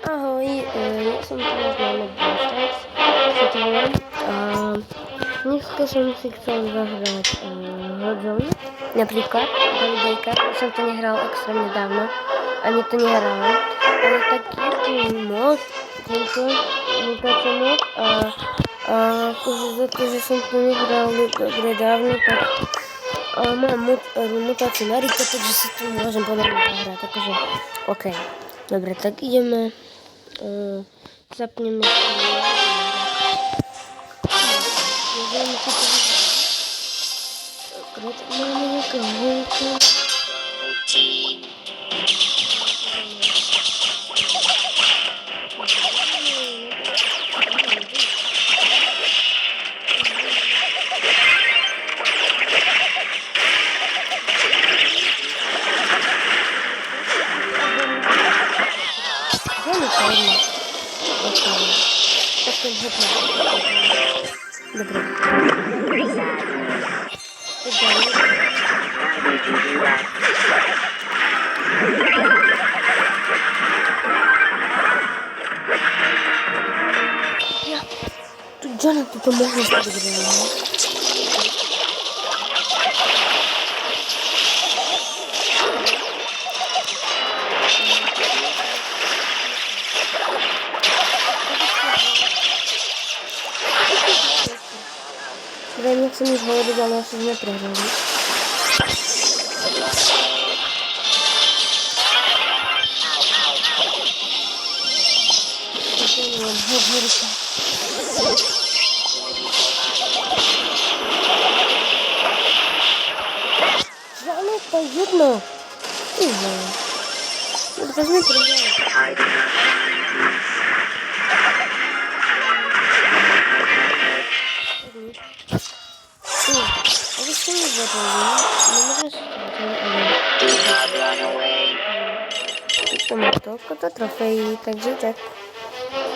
Ahoj, ja som teraz na Brawl Stars, čo to volám. Dneska som si chcel zahrať Hodzone, napríklad, Davidejka, už som to nehral extrémne dávno, ani to nehrám, ale tak je tu mod, tento mutácia mod a akože za to, že som to nehral dobre dávno, tak mám mutáciu na Rika, takže si tu môžem ponovne zahrať, akože OK. Dobre, tak ideme, zapneme si máme nejaká holka. Dobre. Ja, tu Jana to môžem spraviť. Neviem, jak som už hovoril, ale asi sme prehrali. Žádné to jedno. To sme prehrali. Ale som mi zabavil, nemôžem si to má toľko trofejí, takže tak.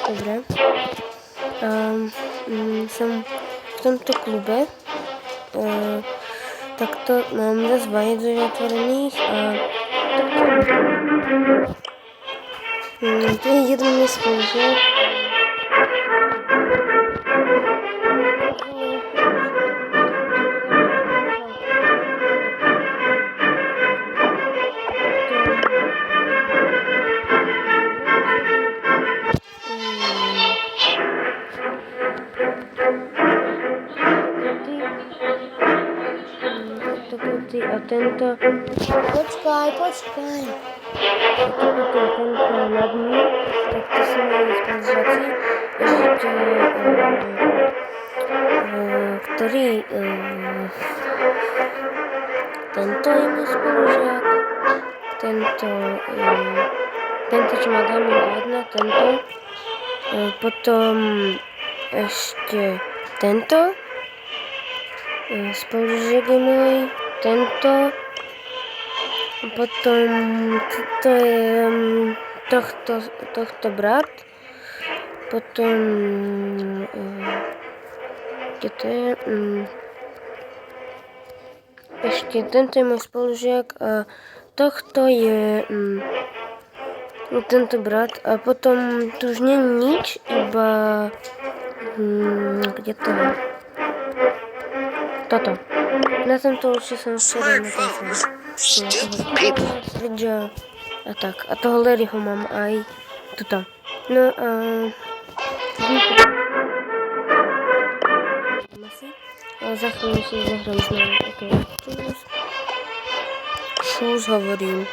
Dobre. Som v tomto klube. Takto mám dosť vajec otvorených a tu je jeden môj spolužiak. A tento... Počkaj. Tento nad ním, tak to sú moji spolužiaci, ktorý... Tento je môj spolužiak, tento, čo má Diamond 1, tento, potom ešte tento, spolužiak je môj, tento, potom toto je tohto brat, potom kde to je, ešte tento je môj spolužiak a tohto je tento brat a potom tu už nie je nič, iba kde to je? Toto. Na tomto určite som včera na telefóne. A tak. A toho Larryho mám aj tuto. No a... za chvíľu si zahrám znovu. OK. Čus hovorím.